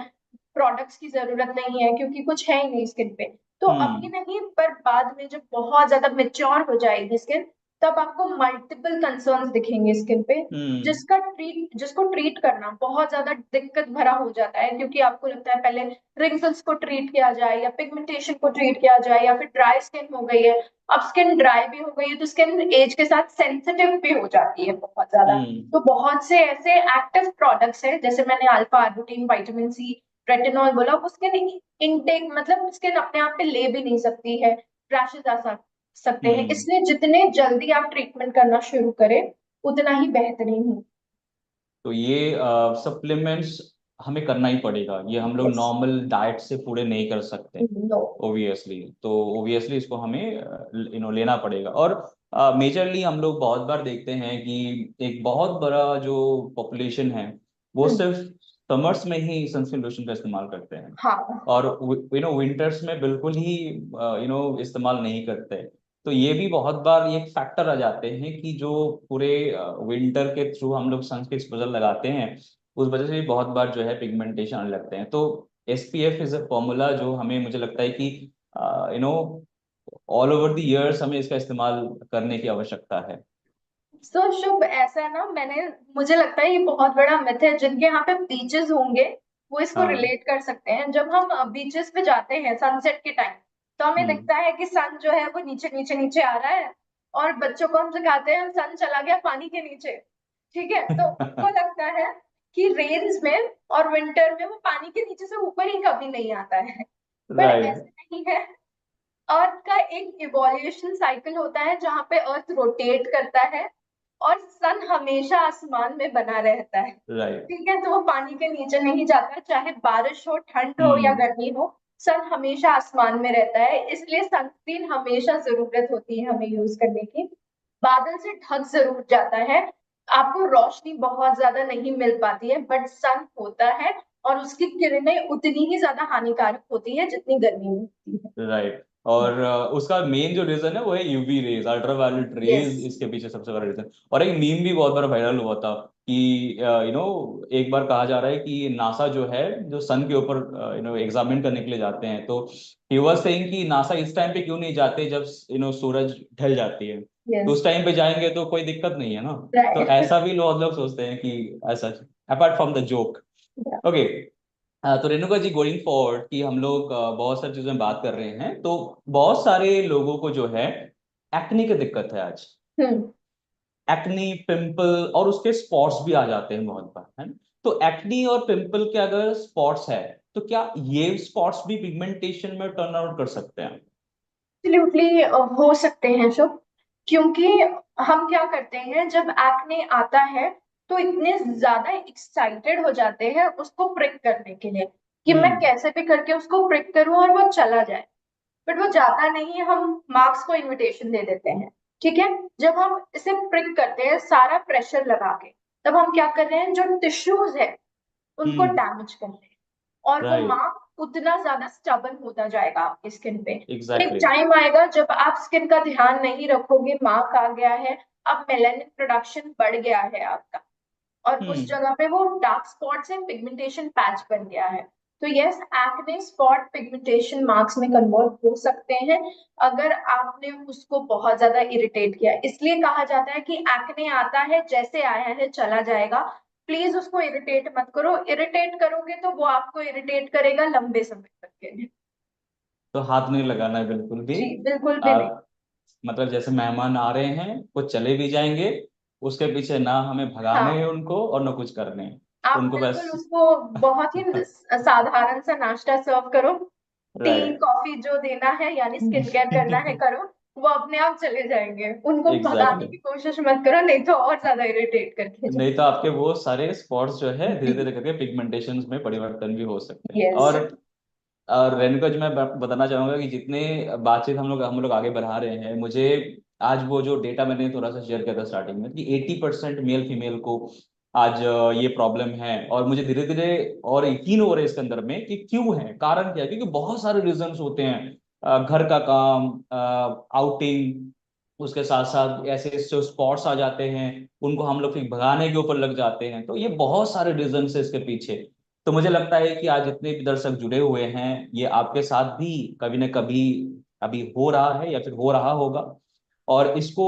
प्रोडक्ट्स की जरूरत नहीं है, क्योंकि कुछ है ही नहीं स्किन पे। तो अभी हम्म। नहीं, पर बाद में जब बहुत ज्यादा मेच्योर हो जाएगी स्किन, तब आपको मल्टीपल कंसर्न्स दिखेंगे स्किन पे, हम्म। जिसको ट्रीट करना बहुत ज्यादा दिक्कत भरा हो जाता है। क्योंकि आपको लगता है पहले रिंकल्स को ट्रीट किया जाए, या पिगमेंटेशन को ट्रीट किया जाए, या फिर ड्राई स्किन हो गई है। अब स्किन ड्राई भी हो गई है, तो स्किन एज के साथ सेंसिटिव भी हो जाती है बहुत ज्यादा। हम्म। तो बहुत से ऐसे एक्टिव प्रोडक्ट्स हैं, जैसे मैंने alpha arbutin, vitamin C, retinol बोला, वो स्किन इनटेक, मतलब स्किन अपने आप पे ले भी नहीं सकती है, रैशेज आ सकते हैं, इसलिए जितने जल्दी आप ट्रीटमेंट करना शुरू करें उतना ही बेहतरीन है। तो ये सप्लीमेंट्स हमें करना ही पड़ेगा, ये हम लोग यस। नॉर्मल डाइट से पूरे नहीं कर सकते नो। ओबियसली। तो ओबियसली इसको हमें लेना पड़ेगा। और मेजरली हम लोग बहुत बार देखते हैं कि एक बहुत बड़ा जो पॉपुलेशन है वो सिर्फ समर्स में ही सनस्क्रीन लोशन का इस्तेमाल करते हैं, हाँ। और विंटर्स में बिल्कुल ही इस्तेमाल नहीं करते। तो ये भी बहुत बार ये फैक्टर आ जाते हैं कि जो पूरे विंटर के थ्रू हम लोग सन के एक्सपोजर लगाते हैं, उस वजह से भी बहुत बार जो है पिगमेंटेशन आने लगते हैं। तो SPF इज अ फॉर्मूला जो हमें, मुझे लगता है कि you know all over the years हमें इसका इस्तेमाल करने की आवश्यकता है। तो शुभ, ऐसा है ना, मुझे लगता है ये बहुत बड़ा मिथ है, जिनके यहाँ पे बीचेस होंगे वो इसको हाँ। रिलेट कर सकते हैं। जब हम बीचेस पे जाते हैं सनसेट के टाइम, तो हमें हम्म। दिखता है कि सन जो है वो नीचे नीचे नीचे आ रहा है, और बच्चों को हम सिखाते हैं सन चला गया पानी के नीचे। ठीक है, तो उनको लगता है कि रेन्स में और विंटर में वो पानी के नीचे से ऊपर ही कभी नहीं आता है, पर राइट। ऐसे नहीं है। अर्थ का एक इवोल्यूशन साइकिल होता है जहां पे अर्थ रोटेट करता है और सन हमेशा आसमान में बना रहता है। राइट। ठीक है, तो वो पानी के नीचे नहीं जाता, चाहे बारिश हो, ठंड हो या हम्म। गर्मी हो, सन हमेशा आसमान में रहता है। इसलिए सनस्क्रीन हमेशा जरूरत होती है हमें यूज करने की। बादल से ढक जरूर जाता है, आपको रोशनी बहुत ज्यादा नहीं मिल पाती है, बट सन होता है और उसकी किरणें उतनी ही ज्यादा हानिकारक होती है जितनी गर्मी में होती है। राइट। और उसका मेन जो रीजन है वो है UV rays, ultraviolet yes. Rays, इसके पीछे सबसे बड़ा रीजन। और एक मीम भी बहुत बार वायरल हुआ था कि एक बार कहा जा रहा है कि नासा जो है, जो सन के ऊपर एग्जामिन करने के लिए जाते हैं, तो ही वाज सेइंग कि नासा इस टाइम पे क्यों नहीं जाते जब सूरज ढल जाती है, तो यस। उस टाइम पे जाएंगे तो कोई दिक्कत नहीं है ना। तो राइट। ऐसा भी लोग सोचते हैं कि ऐसा, apart from the joke. Okay. तो रेणुका जी, गोइंग फॉरवर्ड कि हम लोग बहुत सारी चीजों में बात कर रहे हैं, तो बहुत सारे लोगों को जो है एक्ने की दिक्कत है आज। हम्म। एक्ने, पिंपल और उसके स्पॉट्स भी आ जाते हैं बहुत बार, है ना? तो एक्ने और पिंपल के अगर स्पॉट्स है, तो क्या ये स्पॉट्स भी पिगमेंटेशन में टर्न आउट कर सकते हैं? एब्सोल्युटली हो सकते हैं शुभ, क्योंकि हम क्या करते हैं जब एक्ने आता है तो इतने ज्यादा एक्साइटेड हो जाते हैं उसको प्रिक करने के लिए कि मैं हम्म। कैसे भी करके उसको प्रिक करूं और वो चला जाए, बट वो जाता नहीं। हम मार्क्स को इनविटेशन दे देते हैं। ठीक है, जब हम इसे प्रिक करते हैं सारा प्रेशर लगा के, तब हम क्या कर रहे हैं, जो टिश्यूज है उनको हम्म। डैमेज कर रहे हैं, और वो राइट। मार्क उतना ज्यादा स्टबन होता जाएगा आपकी स्किन पे। एक एग्जैक्टली। टाइम आएगा जब आप स्किन का ध्यान नहीं रखोगे, मार्क आ गया है, अब मेलानिन प्रोडक्शन बढ़ गया है आपका, और उस हम्म। जगह पे वो डार्क स्पॉट से पिगमेंटेशन पैच बन गया है। तो yes, acne spot pigmentation marks में कन्वर्ट हो सकते हैं अगर आपने उसको बहुत ज्यादा इरिटेट किया। इसलिए कहा जाता है कि एक्ने आता है, जैसे आया है चला जाएगा, प्लीज उसको इरिटेट मत करो। इरिटेट करोगे तो वो आपको इरिटेट करेगा लंबे समय तक के लिए। तो हाथ नहीं लगाना है बिल्कुल भी। जी बिल्कुल भी नहीं। आ, मतलब जैसे मेहमान आ रहे हैं वो चले भी जाएंगे, उसके पीछे ना हमें भगाने हैं हाँ, उनको और ना कुछ करने हैं, आप उनको बस। बिल्कुल उसको बहुत ही साधारण सा नाश्ता सर्व करो, टी राइट। कॉफी जो देना है यानी स्किन केयर करना है करो, वो अपने आप चले जाएंगे। उनको भगाने एग्जैक्टली। की कोशिश मत करो, नहीं तो और ज्यादा इरिटेट करके नहीं तो जाएंगे। आपके वो सारे स्पॉट्स जो है धीरे जी। धीरे करके पिगमेंटेशन में परिवर्तन भी हो सकते हैं। यस। और रेणुका जी, मैं बताना चाहूंगा कि जितने बातचीत हम लोग आगे बढ़ा रहे हैं, मुझे आज वो जो डेटा मैंने थोड़ा सा शेयर किया था स्टार्टिंग में कि 80% मेल फीमेल को आज ये प्रॉब्लम है, और मुझे धीरे धीरे और यकीन हो रहा है इसके अंदर में कि क्यों है, कारण क्या है, क्योंकि बहुत सारे रीजंस होते हैं। घर का काम, आउटिंग, उसके साथ साथ ऐसे जो स्पॉट्स आ जाते हैं उनको हम लोग फिर भगाने के ऊपर लग जाते हैं, तो ये बहुत सारे रीजंस है इसके पीछे। तो मुझे लगता है कि आज जितने भी दर्शक जुड़े हुए हैं, ये आपके साथ भी कभी ना कभी अभी हो रहा है या फिर हो रहा होगा। और इसको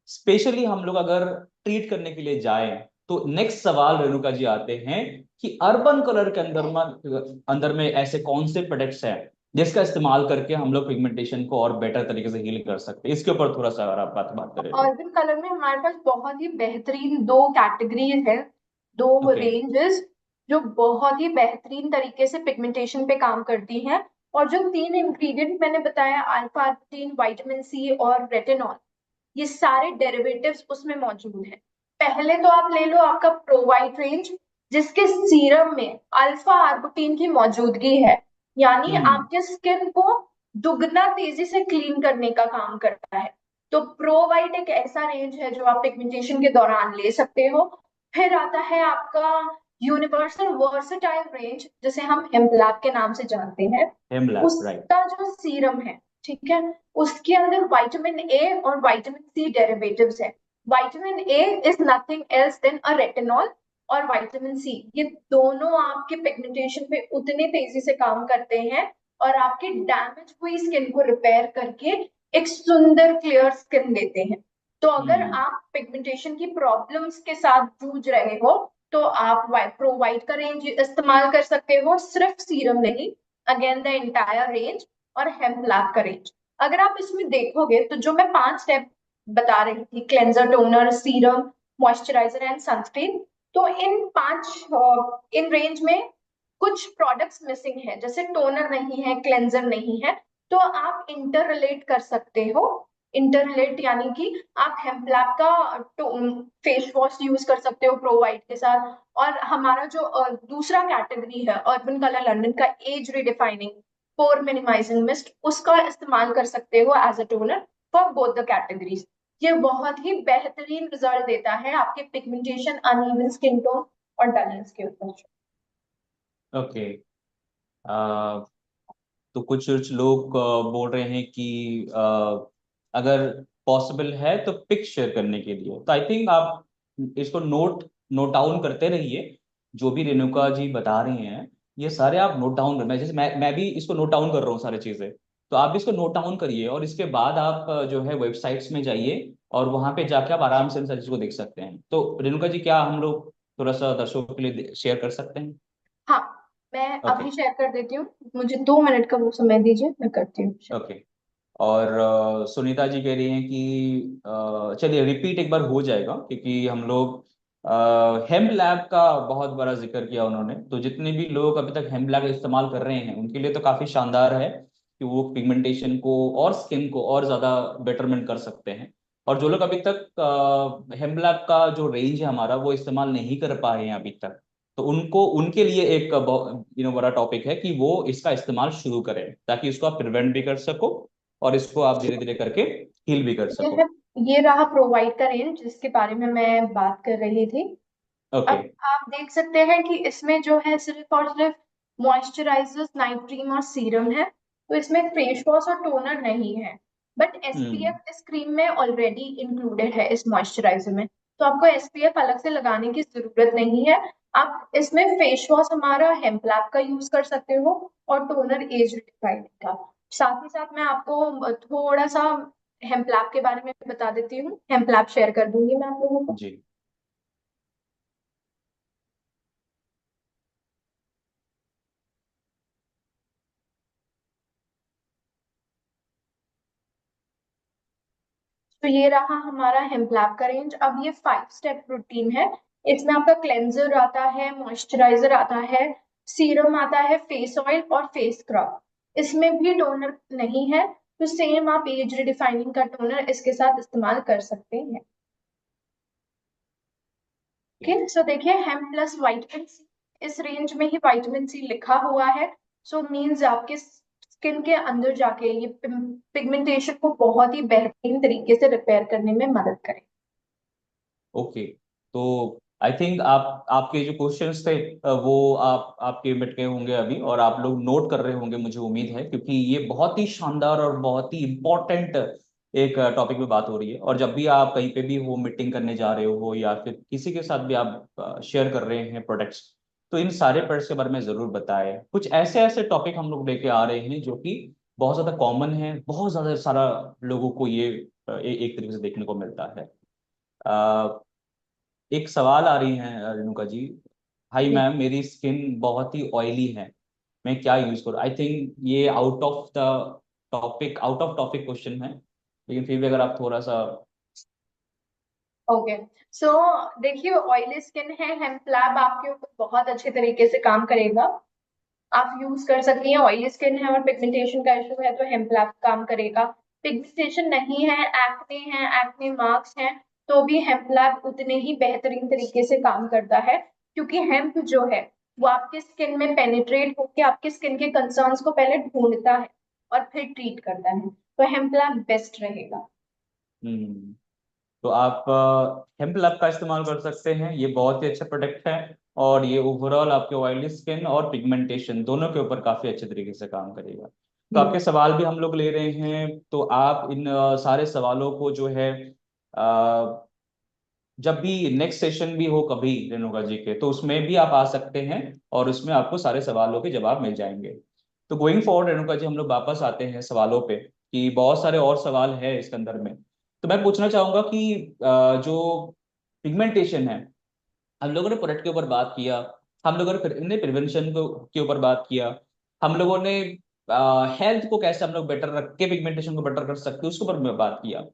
स्पेशली हम लोग अगर ट्रीट करने के लिए जाएं, तो नेक्स्ट सवाल रेणुका जी आते हैं कि अर्बन कलर के अंदर में ऐसे कौन से प्रोडक्ट्स हैं जिसका इस्तेमाल करके हम लोग पिगमेंटेशन को और बेटर तरीके से हील कर सकते हैं। इसके ऊपर थोड़ा सा अगर आप बात बात करें तो। ऑर्गन कलर में हमारे पास बहुत ही बेहतरीन दो कैटेगरीज है, दो ओके। रेंजेस जो बहुत ही बेहतरीन तरीके से पिगमेंटेशन पे काम करती हैं। और जो 3 इंग्रेडिएंट मैंने बताया, अल्फा आर्बुटिन, विटामिन सी और रेटिनॉल, ये सारे डेरिवेटिव्स उसमें मौजूद हैं। पहले तो आप ले लो आपका प्रोवाइट रेंज, जिसके सीरम में अल्फा आर्बुटिन की मौजूदगी है, यानी आपके स्किन को दुगना तेजी से क्लीन करने का काम करता है। तो प्रोवाइट एक ऐसा रेंज है जो आप पिगमेंटेशन के दौरान ले सकते हो। फिर आता है आपका यूनिवर्सल वर्सेटाइल रेंज, जिसे हम हेम्पलैब के नाम से जानते हैं। हेमलैब, राइट। उसका जो सीरम है, ठीक है, उसके अंदर विटामिन ए और विटामिन सी डेरिवेटिव्स है। Vitamin A is nothing else than a retinol, और विटामिन सी, ये दोनों आपके पिगमेंटेशन पे उतने तेजी से काम करते हैं और आपकी डैमेज हुई स्किन को रिपेयर करके एक सुंदर क्लियर स्किन देते हैं। तो अगर आप पिगमेंटेशन की प्रॉब्लम्स के साथ जूझ रहे हो, तो आप प्रोवाइट का रेंज इस्तेमाल कर सकते हो, सिर्फ सीरम नहीं, अगेन द एंटायर रेंज, और हेम्पलैब का रेंज। अगर आप इसमें देखोगे तो जो मैं 5 स्टेप बता रही थी, cleanser, toner, serum, moisturiser and sunscreen, तो इन रेंज में कुछ प्रोडक्ट्स मिसिंग है, जैसे टोनर नहीं है, क्लेंजर नहीं है, तो आप इंटर रिलेट कर सकते हो। इंटर रिलेट यानी कि आप हेम्पलैब का फेस वॉश यूज कर सकते हो प्रोवाइड के साथ, और हमारा जो दूसरा कैटेगरी है अर्बन कलर लंदन का age redefining pore minimizing mist, उसका इस्तेमाल कर सकते हो as a toner for both the categories. ये बहुत ही बेहतरीन रिजल्ट देता है आपके पिगमेंटेशन, अनइवन स्किन टोन और डलनेस के ऊपर। ओके। तो कुछ कुछ लोग बोल रहे हैं कि अगर पॉसिबल है तो पिक शेयर करने के लिए, तो आई थिंक आप इसको नोट डाउन करते रहिए। जो भी रेणुका जी बता रही हैं ये सारे आप नोट डाउन करना, जैसे मैं भी इसको नोट डाउन कर रहा हूँ सारी चीजें। तो आप भी इसको नोट डाउन करिए और इसके बाद आप जो है वेबसाइट्स में जाइए और वहां पे जाके आप आराम से इन सारी चीजों को देख सकते हैं। तो रेणुका जी, क्या हम लोग थोड़ा सा दर्शकों के लिए शेयर कर सकते हैं? हाँ, मैं ओके। अभी शेयर कर देती हूँ, मुझे 2 मिनट का वो समय दीजिए, मैं करती हूँ share। ओके। और सुनीता जी कह रही हैं कि चलिए रिपीट एक बार हो जाएगा, क्योंकि हम लोग हेम्प लैब का बहुत बड़ा जिक्र किया उन्होंने। तो जितने भी लोग अभी तक हेम्प लैब इस्तेमाल कर रहे हैं उनके लिए तो काफी शानदार है कि वो पिगमेंटेशन को और स्किन को और ज्यादा बेटरमेंट कर सकते हैं। और जो लोग अभी तक हेम्प लैब का जो रेंज है हमारा वो इस्तेमाल नहीं कर पाए हैं अभी तक, तो उनको उनके लिए एक बड़ा टॉपिक है कि वो इसका इस्तेमाल शुरू करें, ताकि इसको आप प्रिवेंट भी कर सको और इसको आप धीरे धीरे करके हील भी कर ये सको। है, ये रहा प्रोवाइड का रेंज जिसके बारे में मैं बात कर रही थी। ओके। अब आप देख सकते हैं कि इसमें जो है सिर्फ और सिर्फ मॉइस्चराइजर्स, नाइट क्रीम और सीरम है, तो इसमें फेस वॉश और टोनर नहीं है। But hmm. एसपीएफ इस क्रीम में ऑलरेडी इंक्लूडेड है, इस मॉइस्चराइजर में, तो आपको एसपीएफ अलग से लगाने की जरूरत नहीं है। आप इसमें फेस वॉश हमारा हेम्पलैब का यूज कर सकते हो और टोनर एज रिफाइंड का। साथ ही साथ मैं आपको थोड़ा सा हेम्पलैब के बारे में बता देती हूँ, हेम्पलैब शेयर कर दूंगी मैं आप लोगों को। जी। तो ये रहा हमारा हेम्पलैब का रेंज। अब ये 5 स्टेप रूटीन है। इसमें आपका क्लेंजर आता है, मॉइस्चराइजर आता है, सीरम आता है, फेस ऑयल और फेस स्क्रब। इसमें भी टोनर नहीं है, तो सेम आप एज रिडिफाइनिंग का टोनर इसके साथ इस्तेमाल कर सकते हैं। ओके, सो देखिए, हेम प्लस विटामिन सी, इस रेंज में ही विटामिन सी लिखा हुआ है, सो मीन्स आपके स्किन के अंदर जाके ये पिगमेंटेशन को बहुत ही बेहतरीन तरीके से रिपेयर करने में मदद करे। ओके। तो आई थिंक आप आपके जो क्वेश्चंस थे वो आपके मिट गए होंगे अभी, और आप लोग नोट कर रहे होंगे, मुझे उम्मीद है, क्योंकि ये बहुत ही शानदार और बहुत ही इम्पोर्टेंट एक टॉपिक पे बात हो रही है। और जब भी आप कहीं पे भी वो मीटिंग करने जा रहे हो या फिर किसी के साथ भी आप शेयर कर रहे हैं प्रोडक्ट्स, तो इन सारे प्रोडक्ट्स के बारे में जरूर बताएं। कुछ ऐसे ऐसे टॉपिक हम लोग लेके आ रहे हैं जो कि बहुत ज्यादा कॉमन है, बहुत ज्यादा सारा लोगों को ये एक तरीके से देखने को मिलता है। एक सवाल आ रही है रेणुका जी। हाय जी, मैम, मेरी स्किन बहुत ही ऑयली है, मैं क्या यूज करूँ? आई थिंक ये आउट ऑफ टॉपिक क्वेश्चन है, लेकिन फिर भी अगर आप थोड़ा सा। ओके, सो देखिए, ऑयली स्किन है, हेम्पलैब आपके ऊपर बहुत अच्छे तरीके से काम करेगा। आप यूज कर सकती हैं। ऑयली स्किन है और पिगमेंटेशन का इशू है तो हेम्प लैब काम करेगा। पिगमेंटेशन नहीं है, एक्ने मार्क्स हैं, तो भी हेम्प लैब उतने ही बेहतरीन तरीके से काम करता है, क्योंकि हेम्प जो है वो आपके स्किन में पेनिट्रेट होकर आपके स्किन के कंसर्न्स को पहले ढूंढता है और फिर ट्रीट करता है, तो हेम्प लैब बेस्ट रहेगा। हम्म। तो आप हेम्प लैब का इस्तेमाल कर सकते हैं, ये बहुत ही अच्छा प्रोडक्ट है और ये ओवरऑल आपके ऑयली स्किन और पिगमेंटेशन दोनों के ऊपर काफी अच्छे तरीके से काम करेगा। तो आपके सवाल भी हम लोग ले रहे हैं, तो आप इन सारे सवालों को जो है अ, जब भी नेक्स्ट सेशन भी हो कभी रेणुका जी के, तो उसमें भी आप आ सकते हैं और उसमें आपको सारे सवालों के जवाब मिल जाएंगे। तो गोइंग फॉरवर्ड रेणुका जी, हम लोग वापस आते हैं सवालों पे कि बहुत सारे और सवाल है इसके अंदर में। तो मैं पूछना चाहूंगा कि जो पिगमेंटेशन है, हम लोगों ने प्रोडक्ट के ऊपर बात किया, हम लोगों ने प्रिवेंशन को के ऊपर बात किया, हम लोगों ने हेल्थ को कैसे हम लोग बेटर रख के पिगमेंटेशन को बेटर कर सकते हैं उसके ऊपर में बात किया।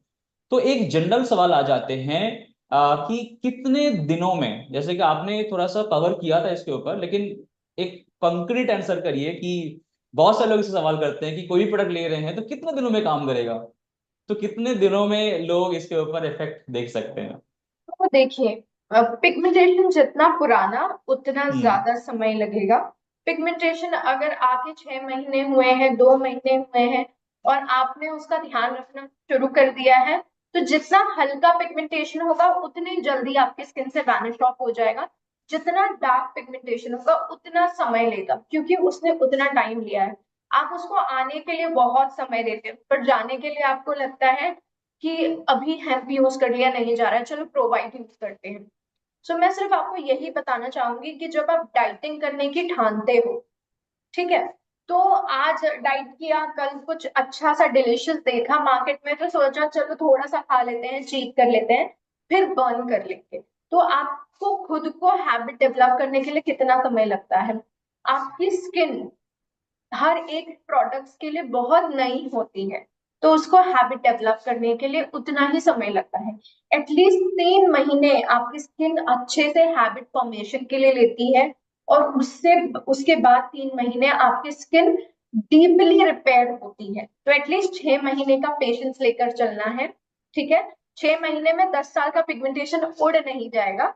तो एक जनरल सवाल आ जाते हैं कि कितने दिनों में, जैसे कि आपने थोड़ा सा कवर किया था इसके ऊपर, लेकिन एक कंक्रीट आंसर करिए कि बहुत सारे लोग इसे सवाल करते हैं कि कोई भी प्रोडक्ट ले रहे हैं तो कितने दिनों में काम करेगा, तो कितने दिनों में लोग इसके ऊपर इफेक्ट देख सकते हैं? तो देखिए, पिगमेंटेशन जितना पुराना उतना हम्म। ज्यादा समय लगेगा। पिगमेंटेशन अगर आके 6 महीने हुए हैं, 2 महीने हुए हैं और आपने उसका ध्यान रखना शुरू कर दिया है, तो जितना हल्का पिगमेंटेशन होगा उतनी जल्दी आपकी स्किन से वैनिश ऑफ हो जाएगा। जितना डार्क पिगमेंटेशन होगा उतना समय लेगा, क्योंकि उसने उतना टाइम लिया है। आप उसको आने के लिए बहुत समय देते हैं, पर जाने के लिए आपको लगता है कि अभी हेम्प यूज कर लिया नहीं जा रहा है, चलो प्रोवाइड यूज करते हैं। सो मैं सिर्फ आपको यही बताना चाहूंगी कि जब आप डाइटिंग करने की ठानते हो, ठीक है, तो आज डाइट किया, कल कुछ अच्छा सा डिलिशियस देखा मार्केट में तो सोचा चलो थोड़ा सा खा लेते हैं, चीट कर लेते हैं, फिर बर्न कर लेंगे। तो आपको खुद को हैबिट डेवलप करने के लिए कितना समय लगता है? आपकी स्किन हर एक प्रोडक्ट्स के लिए बहुत नई होती है, तो उसको हैबिट डेवलप करने के लिए उतना ही समय लगता है। एटलीस्ट 3 महीने आपकी स्किन अच्छे से हैबिट फॉर्मेशन के लिए लेती है, और उससे उसके बाद 3 महीने आपकी स्किन डीपली रिपेयर होती है। तो एटलीस्ट 6 महीने का पेशेंस लेकर चलना है, ठीक है। 6 महीने में 10 साल का पिगमेंटेशन उड़ नहीं जाएगा,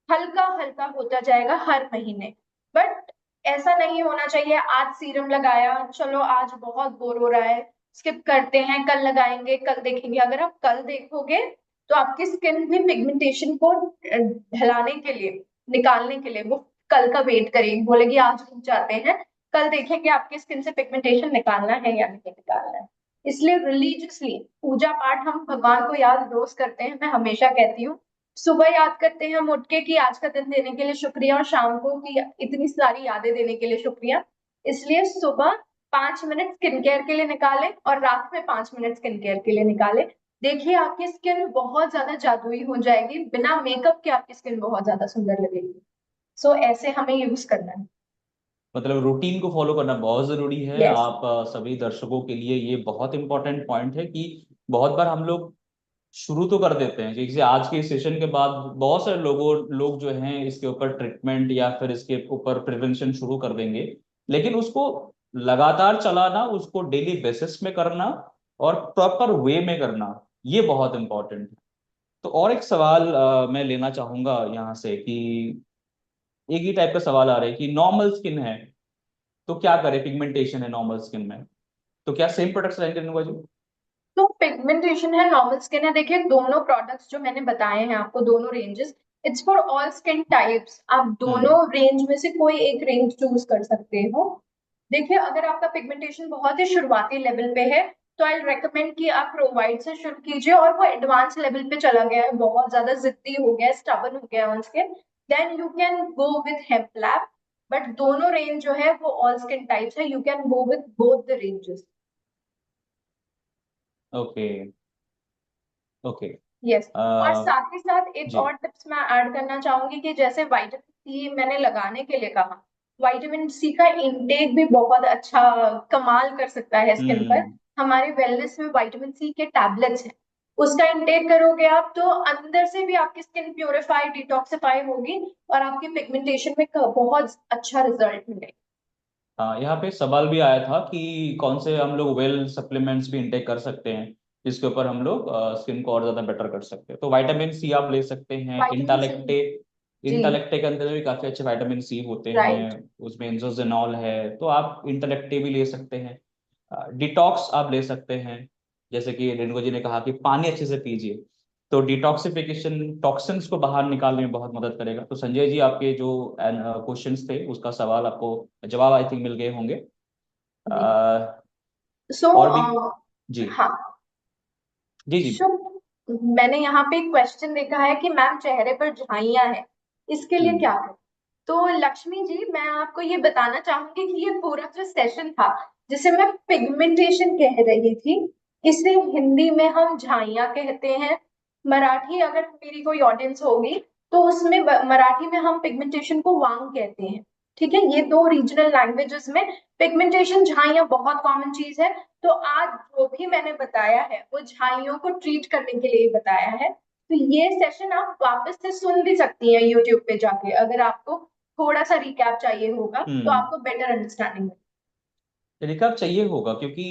हल्का हल्का होता जाएगा हर महीने। बट ऐसा नहीं होना चाहिए आज सीरम लगाया, चलो आज बहुत बोर हो रहा है, स्किप करते हैं, कल लगाएंगे, कल देखेंगे। अगर आप कल देखोगे तो आपकी स्किन भी पिगमेंटेशन को ढलाने के लिए, निकालने के लिए वो कल का वेट करेगी, बोलेगी आज रुक जाते हैं, कल देखेंगे आपकी स्किन से पिगमेंटेशन निकालना है या नहीं निकालना है। इसलिए रिलीजियसली पूजा पाठ हम भगवान को याद रोज करते हैं। मैं हमेशा कहती हूँ, सुबह याद करते हैं हम उठ के कि आज का दिन देने के लिए शुक्रिया, और शाम को कि इतनी सारी यादें देने के लिए शुक्रिया। इसलिए सुबह 5 मिनट स्किन केयर के लिए निकालें और रात में 5 मिनट स्किन केयर के लिए निकालें। देखिए आपकी स्किन बहुत ज्यादा जादुई हो जाएगी, बिना मेकअप के आपकी स्किन बहुत ज्यादा सुंदर लगेगी। सो ऐसे हमें यूज करना है। मतलब रूटीन को फॉलो करना बहुत जरूरी है। यस। आप सभी दर्शकों के लिए ये बहुत इंपॉर्टेंट पॉइंट है कि बहुत बार हम लोग शुरू तो कर देते हैं, जैसे आज के सेशन के बाद बहुत सारे लोग जो हैं इसके ऊपर ट्रीटमेंट या फिर इसके ऊपर प्रिवेंशन शुरू कर देंगे, लेकिन उसको लगातार चलाना, उसको डेली बेसिस में करना और प्रॉपर वे में करना, ये बहुत इंपॉर्टेंट है। तो और एक सवाल मैं लेना चाहूंगा यहाँ से कि एक ही टाइप का सवाल आ रहा है कि नॉर्मल स्किन है तो क्या करें, पिगमेंटेशन है नॉर्मल स्किन में, तो क्या सेम प्रोडक्ट्स रहेंगे रेणुका जी? तो पिगमेंटेशन है, नॉर्मल स्किन है, देखिए दोनों प्रोडक्ट्स जो मैंने बताए हैं आपको, दोनों ranges, it's for all skin types. आप दोनों हम्म। रेंज में से कोई एक रेंज चूज कर सकते हो। देखिए अगर आपका पिगमेंटेशन बहुत ही शुरुआती लेवल पे है, तो आई रेकमेंड कि आप प्रोवाइड से शुरू कीजिए, और वो एडवांस लेवल पे चला गया है, बहुत ज्यादा जिद्दी हो गया है, स्टबन हो गया है on skin, then you can go with Hemp Lab. But दोनों रेंज जो है वो ऑल स्किन टाइप्स है, you can go with both the ranges. Okay. Okay. Yes. और साथ ही साथ एक जी। और टिप्स मैं ऐड करना चाहूंगी कि जैसे विटामिन सी मैंने लगाने के लिए कहा, विटामिन सी का इनटेक भी बहुत अच्छा कमाल कर सकता है स्किन पर। हम्म। हमारे वेलनेस में विटामिन सी के टैबलेट्स हैं, उसका इनटेक करोगे आप तो अंदर से भी आपकी स्किन प्योरीफाई डिटॉक्सिफाई होगी और आपकी पिगमेंटेशन में बहुत अच्छा रिजल्ट मिलेगा। हाँ, यहाँ पे सवाल भी आया था कि कौन से हम लोग वेल सप्लीमेंट्स भी इंटेक कर सकते हैं जिसके ऊपर हम लोग स्किन को और ज्यादा बेटर कर सकते हैं। तो विटामिन सी आप ले सकते हैं। Vitamin C. इंटालेक्टे, जी। इंटालेक्टे के अंदर भी काफी अच्छे विटामिन सी होते हैं। राइट। उसमें इंजोजेनॉल है, तो आप इंटालेक्टे भी ले सकते हैं। डिटॉक्स आप ले सकते हैं, जैसे कि रेणुका जी ने कहा कि पानी अच्छे से पीजिए, तो डिटॉक्सिफिकेशन टॉक्सिन्स को बाहर निकालने में बहुत मदद करेगा। तो संजय जी, आपके जो क्वेश्चंस थे उसका सवाल आपको जवाब आई थिंक मिल गए होंगे। जी। अ, सो और भी। जी हाँ। जी जी। शुभ, मैंने यहाँ पे एक क्वेश्चन देखा है कि मैम चेहरे पर झाइयाँ हैं, इसके लिए हम्म क्या करें? तो लक्ष्मी जी, मैं आपको ये बताना चाहूंगी कि ये पूरा जो सेशन था जिसे मैं पिगमेंटेशन कह रही थी, इसे हिंदी में हम झाइयाँ कहते हैं। मराठी, अगर मेरी कोई ऑडियंस होगी तो उसमें मराठी में हम पिगमेंटेशन को वांग कहते हैं। ठीक है, ये दो रीजनल लैंग्वेजेस में पिगमेंटेशन झाइयाँ बहुत कॉमन चीज है। तो आज जो भी मैंने बताया है वो झाइयों को ट्रीट करने के लिए बताया है। तो ये सेशन आप वापस से सुन भी सकती हैं यूट्यूब पे जाके, अगर आपको थोड़ा सा रिकैप चाहिए होगा तो हम्म आपको बेटर अंडरस्टैंडिंग। तरीका चाहिए होगा, क्योंकि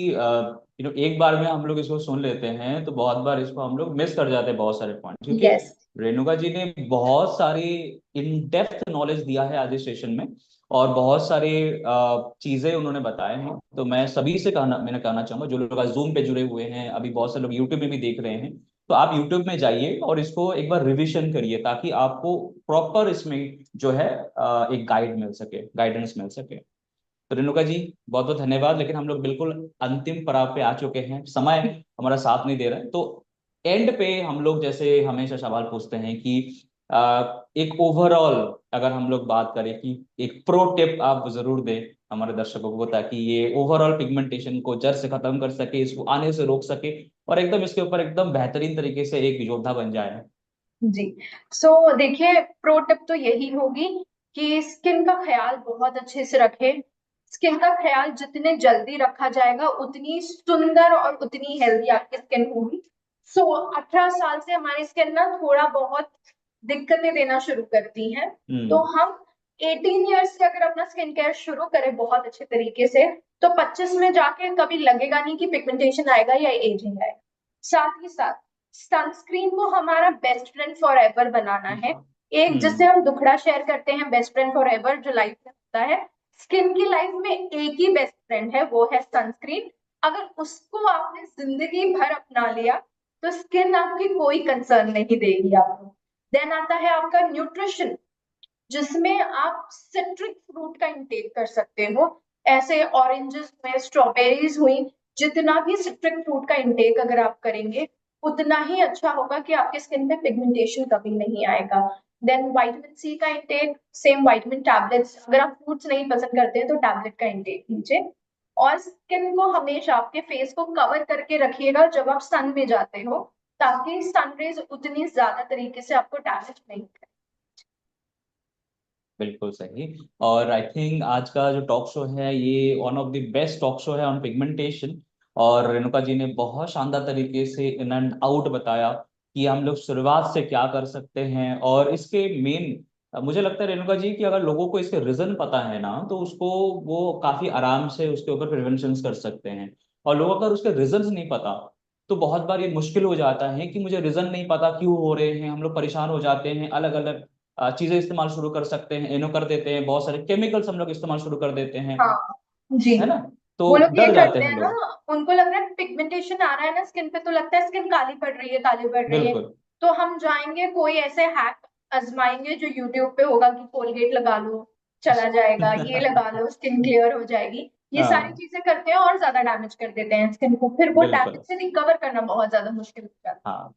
एक बार में हम लोग इसको सुन लेते हैं तो बहुत बार इसको हम लोग मिस कर जाते हैं बहुत सारे पॉइंट, क्योंकि यस। रेणुका जी ने बहुत सारी इन डेप्थ नॉलेज दिया है आज इस सेशन में, और बहुत सारी चीजें उन्होंने बताए हैं। तो मैं सभी से कहना चाहूंगा, जो लोग आज जूम पे जुड़े हुए हैं, अभी बहुत सारे लोग यूट्यूब में भी देख रहे हैं, तो आप यूट्यूब में जाइए और इसको एक बार रिविजन करिए, ताकि आपको प्रॉपर इसमें जो है एक गाइड मिल सके, गाइडेंस मिल सके। तो रेणुका जी, बहुत बहुत धन्यवाद। लेकिन हम लोग बिल्कुल अंतिम पड़ाव पे आ चुके हैं, समय हमारा साथ नहीं दे रहा है। तो एंड पे हम लोग जैसे हमेशा सवाल पूछते हैं कि एक ओवरऑल अगर हम लोग बात करें कि एक प्रो टिप आप जरूर दें हमारे दर्शकों को, ताकि ये ओवरऑल पिगमेंटेशन को जड़ से खत्म कर सके, इसको आने से रोक सके, और एकदम इसके ऊपर एकदम बेहतरीन तरीके से एक योद्धा बन जाए। जी। देखिए, प्रो टिप तो यही होगी कि स्किन का ख्याल बहुत अच्छे से रखें। स्किन का ख्याल जितने जल्दी रखा जाएगा उतनी सुंदर और उतनी हेल्दी आपकी स्किन होगी। 18 साल से हमारी स्किन ना थोड़ा बहुत दिक्कतें देना शुरू करती हैं। तो हम्म हम 18 ईयर्स से अगर अपना स्किन केयर शुरू करें बहुत अच्छे तरीके से, तो 25 में जाके कभी लगेगा नहीं कि पिगमेंटेशन आएगा या एजिंग आएगा। साथ ही साथ सनस्क्रीन को हमारा बेस्ट फ्रेंड फॉर एवर बनाना है। एक जिससे हम्म हम दुखड़ा शेयर करते हैं, बेस्ट फ्रेंड फॉर एवर जो लाइफ में होता है, स्किन की लाइफ में एक ही बेस्ट फ्रेंड है, वो है सनस्क्रीन। अगर उसको आपने जिंदगी भर अपना लिया तो स्किन आपकी कोई कंसर्न नहीं देगी आपको। देन आता है आपका न्यूट्रिशन, जिसमें आप सिट्रिक फ्रूट का इंटेक कर सकते हो। ऐसे ऑरेंजेस हुए, स्ट्रॉबेरीज हुई, जितना भी सिट्रिक फ्रूट का इंटेक अगर आप करेंगे उतना ही अच्छा होगा कि आपके स्किन पे पिगमेंटेशन कभी नहीं आएगा। देन विटामिन सी का इंटेक, सेम विटामिन टैबलेट्स, अगर आप फ्रूट्स नहीं पसंद करते हैं तो टैबलेट का इंटेक लीजिए। और स्किन को हमेशा आपके फेस को कवर करके रखिएगा जब आप सन में जाते हो, ताकि सनरेज उतनी ज्यादा तरीके से आपको डैमेज नहीं करे। बिल्कुल सही। और आई थिंक आज का जो टॉक शो है ये one of the best talk show है ऑन पिगमेंटेशन। और रेणुका जी ने बहुत शानदार तरीके से इन एंड आउट बताया कि हम लोग शुरुआत से क्या कर सकते हैं, और इसके मेन, मुझे लगता है रेणुका जी कि अगर लोगों को इसके रीजन पता है ना, तो उसको वो काफी आराम से उसके ऊपर प्रिवेंशन कर सकते हैं। और लोगों को अगर उसके रीजन नहीं पता, तो बहुत बार ये मुश्किल हो जाता है कि मुझे रीजन नहीं पता क्यों हो रहे हैं, हम लोग परेशान हो जाते हैं, अलग अलग चीजें इस्तेमाल शुरू कर सकते हैं, इनो कर देते हैं, बहुत सारे केमिकल्स हम लोग इस्तेमाल शुरू कर देते हैं, हाँ जी। है ना। तो वो लोग ये डर जाते करते हैं हैं ना, लोग। उनको लग रहा है पिगमेंटेशन आ रहा है ना स्किन पे, तो लगता है स्किन काली पड़ रही है, काली पड़ रही है। बिल्कुल। तो हम जाएंगे कोई ऐसे हैक आजमाएंगे जो यूट्यूब पे होगा कि कोलगेट लगा लो चला जाएगा, ये लगा लो स्किन क्लियर हो जाएगी। ये सारी हाँ, चीजें करते हैं और ज्यादा डैमेज कर देते हैं स्किन को, फिर वो डैमेज बिल्कुल। से रिकवर करना बहुत ज्यादा मुश्किल हो जाता है। हाँ,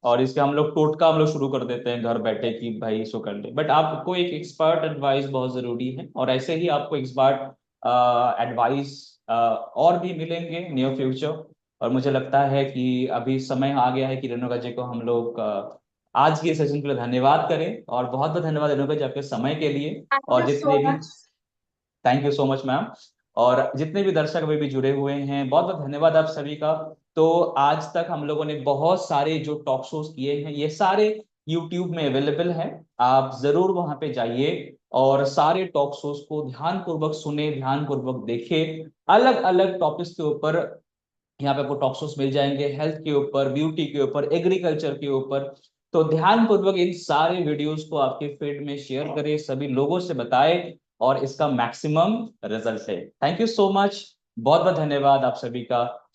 और इसके हम लोग टोटका हम लोग शुरू कर देते हैं घर बैठे कि भाई इसको कर ले, बट आपको एक एक्सपर्ट एडवाइस बहुत जरूरी है, और ऐसे ही आपको एक्सपर्ट एडवाइस और भी मिलेंगे नियर फ्यूचर। और मुझे लगता है कि अभी समय आ गया है कि रेणुका जी को हम लोग आज के सेशन के लिए धन्यवाद करें, और बहुत बहुत धन्यवाद रेणुका जी आपके समय के लिए। थैंक और यू सो जितने भी, much. Thank you so much ma'am. और जितने भी दर्शक अभी भी जुड़े हुए हैं, बहुत बहुत धन्यवाद आप सभी का। तो आज तक हम लोगों ने बहुत सारे जो टॉक शोज किए हैं, ये सारे यूट्यूब में अवेलेबल है, आप जरूर वहां पे जाइए और सारे टॉक शोज को ध्यानपूर्वक सुने, ध्यानपूर्वक देखें। अलग अलग टॉपिक्स के ऊपर यहाँ पे आपको टॉक शोज मिल जाएंगे, हेल्थ के ऊपर, ब्यूटी के ऊपर, एग्रीकल्चर के ऊपर। तो ध्यानपूर्वक इन सारे वीडियोस को आपके फीड में शेयर करें, सभी लोगों से बताएं और इसका मैक्सिमम रिजल्ट है। थैंक यू सो मच, बहुत बहुत धन्यवाद आप सभी का।